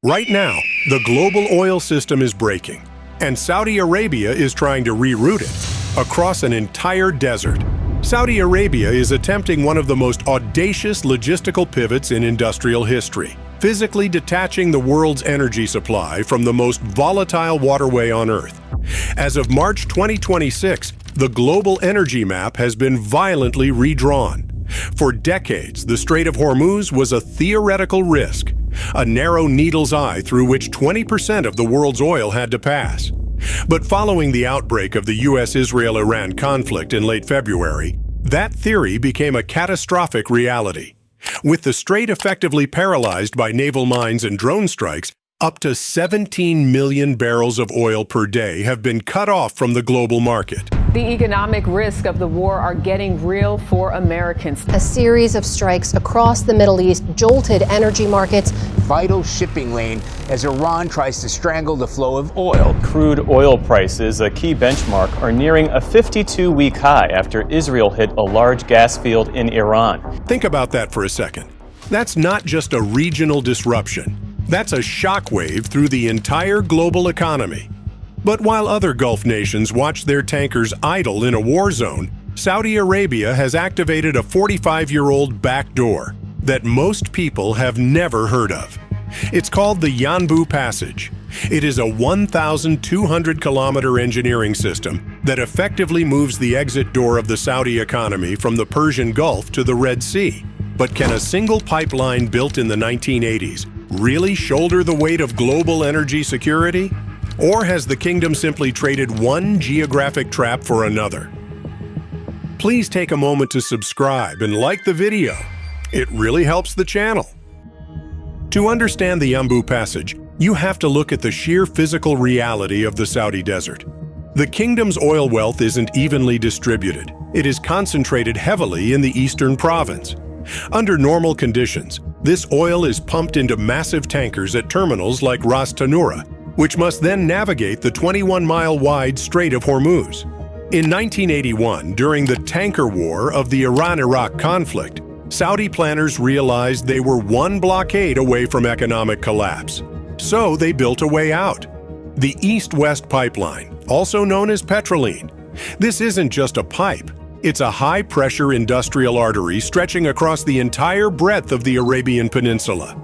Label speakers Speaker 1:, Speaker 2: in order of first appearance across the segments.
Speaker 1: Right now, the global oil system is breaking, and Saudi Arabia is trying to reroute it across an entire desert. Saudi Arabia is attempting one of the most audacious logistical pivots in industrial history, physically detaching the world's energy supply from the most volatile waterway on Earth. As of March 2026, the global energy map has been violently redrawn. For decades, the Strait of Hormuz was a theoretical risk, a narrow needle's eye through which 20% of the world's oil had to pass. But following the outbreak of the US-Israel-Iran conflict in late February, that theory became a catastrophic reality. With the strait effectively paralyzed by naval mines and drone strikes, up to 17 million barrels of oil per day have been cut off from the global market.
Speaker 2: The economic risks of the war are getting real for Americans.
Speaker 3: A series of strikes across the Middle East jolted energy markets.
Speaker 4: Vital shipping lane as Iran tries to strangle the flow of oil.
Speaker 5: Crude oil prices, a key benchmark, are nearing a 52-week high after Israel hit a large gas field in Iran.
Speaker 1: Think about that for a second. That's not just a regional disruption. That's a shockwave through the entire global economy. But while other Gulf nations watch their tankers idle in a war zone, Saudi Arabia has activated a 45-year-old backdoor that most people have never heard of. It's called the Yanbu Passage. It is a 1,200-kilometer engineering system that effectively moves the exit door of the Saudi economy from the Persian Gulf to the Red Sea. But can a single pipeline built in the 1980s really shoulder the weight of global energy security? Or has the kingdom simply traded one geographic trap for another? Please take a moment to subscribe and like the video. It really helps the channel. To understand the Yanbu Passage, you have to look at the sheer physical reality of the Saudi desert. The kingdom's oil wealth isn't evenly distributed. It is concentrated heavily in the eastern province. Under normal conditions, this oil is pumped into massive tankers at terminals like Ras Tanura, which must then navigate the 21-mile-wide Strait of Hormuz. In 1981, during the tanker war of the Iran-Iraq conflict, Saudi planners realized they were one blockade away from economic collapse. So they built a way out. The East-West Pipeline, also known as Petroline. This isn't just a pipe. It's a high-pressure industrial artery stretching across the entire breadth of the Arabian Peninsula.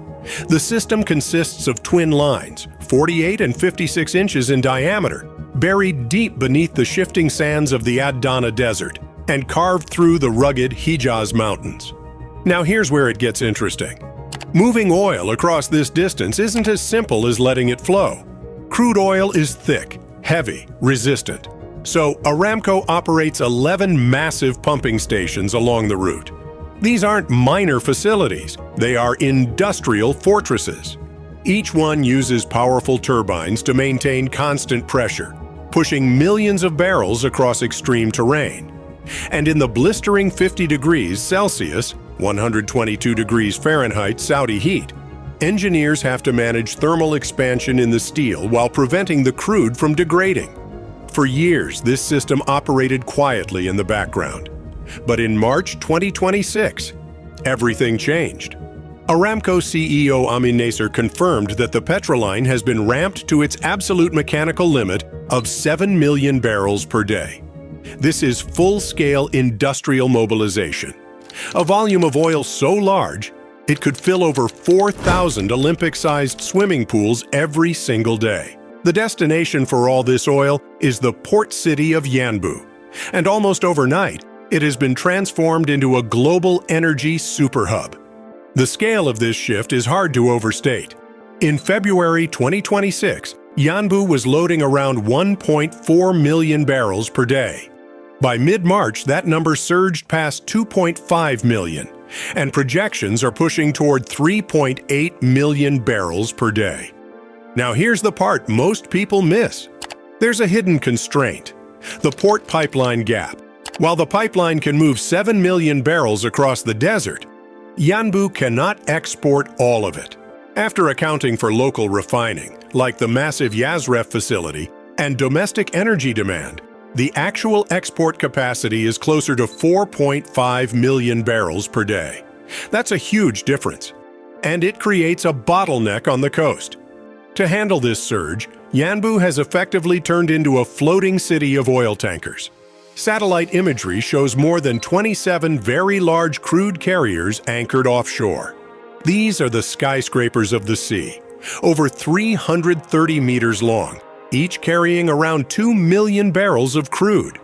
Speaker 1: The system consists of twin lines, 48 and 56 inches in diameter, buried deep beneath the shifting sands of the Adana Desert and carved through the rugged Hijaz Mountains. Now here's where it gets interesting. Moving oil across this distance isn't as simple as letting it flow. Crude oil is thick, heavy, resistant. So Aramco operates 11 massive pumping stations along the route. These aren't minor facilities, they are industrial fortresses. Each one uses powerful turbines to maintain constant pressure, pushing millions of barrels across extreme terrain. And in the blistering 50 degrees Celsius, 122 degrees Fahrenheit Saudi heat, engineers have to manage thermal expansion in the steel while preventing the crude from degrading. For years, this system operated quietly in the background. But in March 2026, everything changed. Aramco CEO Amin Nasser confirmed that the Petroline has been ramped to its absolute mechanical limit of 7 million barrels per day. This is full-scale industrial mobilization. A volume of oil so large, it could fill over 4,000 Olympic-sized swimming pools every single day. The destination for all this oil is the port city of Yanbu. And almost overnight, it has been transformed into a global energy superhub. The scale of this shift is hard to overstate. In February 2026, Yanbu was loading around 1.4 million barrels per day. By mid-March, that number surged past 2.5 million, and projections are pushing toward 3.8 million barrels per day. Now here's the part most people miss. There's a hidden constraint: the port pipeline gap. While the pipeline can move 7 million barrels across the desert, Yanbu cannot export all of it. After accounting for local refining, like the massive Yazref facility, and domestic energy demand, the actual export capacity is closer to 4.5 million barrels per day. That's a huge difference. And it creates a bottleneck on the coast. To handle this surge, Yanbu has effectively turned into a floating city of oil tankers. Satellite imagery shows more than 27 very large crude carriers anchored offshore. These are the skyscrapers of the sea, over 330 meters long, each carrying around 2 million barrels of crude.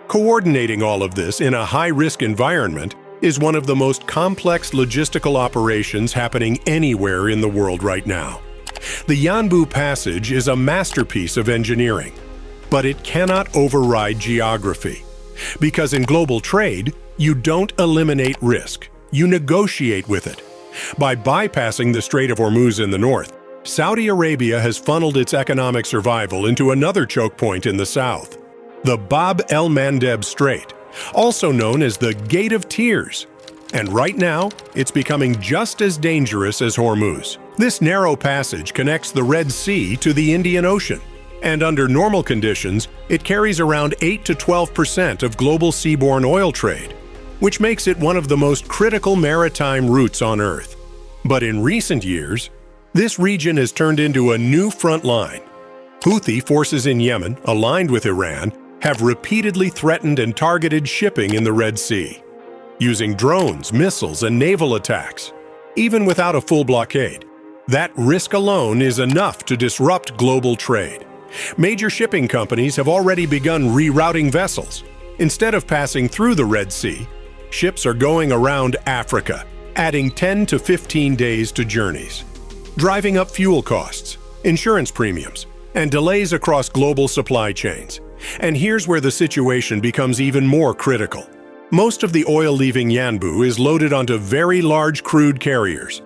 Speaker 1: Coordinating all of this in a high-risk environment is one of the most complex logistical operations happening anywhere in the world right now. The Yanbu Passage is a masterpiece of engineering, but it cannot override geography. Because in global trade, you don't eliminate risk, you negotiate with it. By bypassing the Strait of Hormuz in the north, Saudi Arabia has funneled its economic survival into another choke point in the south, the Bab el-Mandeb Strait, also known as the Gate of Tears. And right now, it's becoming just as dangerous as Hormuz. This narrow passage connects the Red Sea to the Indian Ocean, and under normal conditions, it carries around 8 to 12% of global seaborne oil trade, which makes it one of the most critical maritime routes on Earth. But in recent years, this region has turned into a new front line. Houthi forces in Yemen, aligned with Iran, have repeatedly threatened and targeted shipping in the Red Sea, using drones, missiles, and naval attacks. Even without a full blockade, that risk alone is enough to disrupt global trade. Major shipping companies have already begun rerouting vessels. Instead of passing through the Red Sea, ships are going around Africa, adding 10 to 15 days to journeys, driving up fuel costs, insurance premiums, and delays across global supply chains. And here's where the situation becomes even more critical. Most of the oil leaving Yanbu is loaded onto very large crude carriers.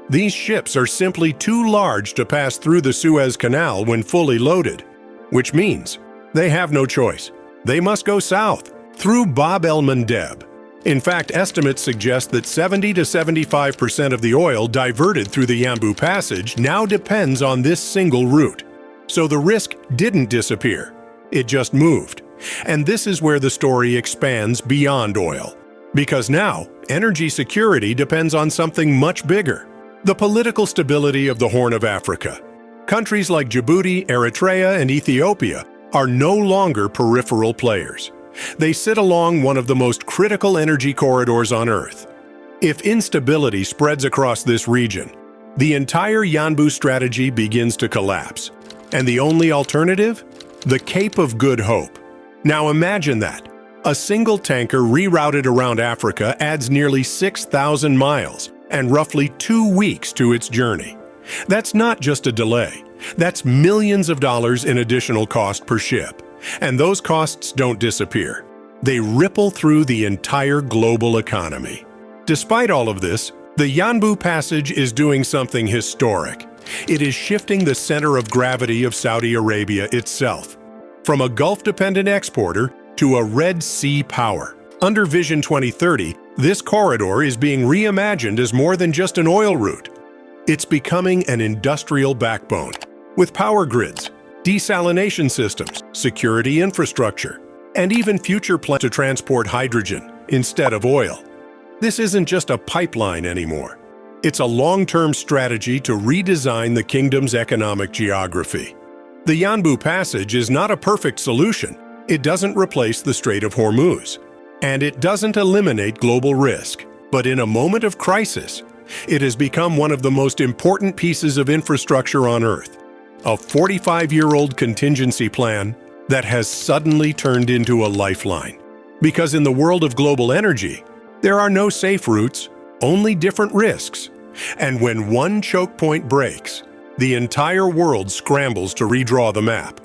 Speaker 1: These ships are simply too large to pass through the Suez Canal when fully loaded, which means they have no choice. They must go south, through Bab el-Mandeb. In fact, estimates suggest that 70 to 75% of the oil diverted through the Yanbu Passage now depends on this single route. So the risk didn't disappear, it just moved. And this is where the story expands beyond oil. Because now, energy security depends on something much bigger: the political stability of the Horn of Africa. Countries like Djibouti, Eritrea, and Ethiopia are no longer peripheral players. They sit along one of the most critical energy corridors on Earth. If instability spreads across this region, the entire Yanbu strategy begins to collapse. And the only alternative? The Cape of Good Hope. Now imagine that. A single tanker rerouted around Africa adds nearly 6,000 miles and roughly 2 weeks to its journey. That's not just a delay. That's millions of dollars in additional cost per ship. And those costs don't disappear. They ripple through the entire global economy. Despite all of this, the Yanbu Passage is doing something historic. It is shifting the center of gravity of Saudi Arabia itself, from a Gulf-dependent exporter to a Red Sea power. Under Vision 2030, this corridor is being reimagined as more than just an oil route. It's becoming an industrial backbone, with power grids, desalination systems, security infrastructure, and even future plans to transport hydrogen instead of oil. This isn't just a pipeline anymore. It's a long-term strategy to redesign the kingdom's economic geography. The Yanbu Passage is not a perfect solution. It doesn't replace the Strait of Hormuz, and it doesn't eliminate global risk. But in a moment of crisis, it has become one of the most important pieces of infrastructure on Earth. A 45-year-old contingency plan that has suddenly turned into a lifeline. Because in the world of global energy, there are no safe routes, only different risks. And when one choke point breaks, the entire world scrambles to redraw the map.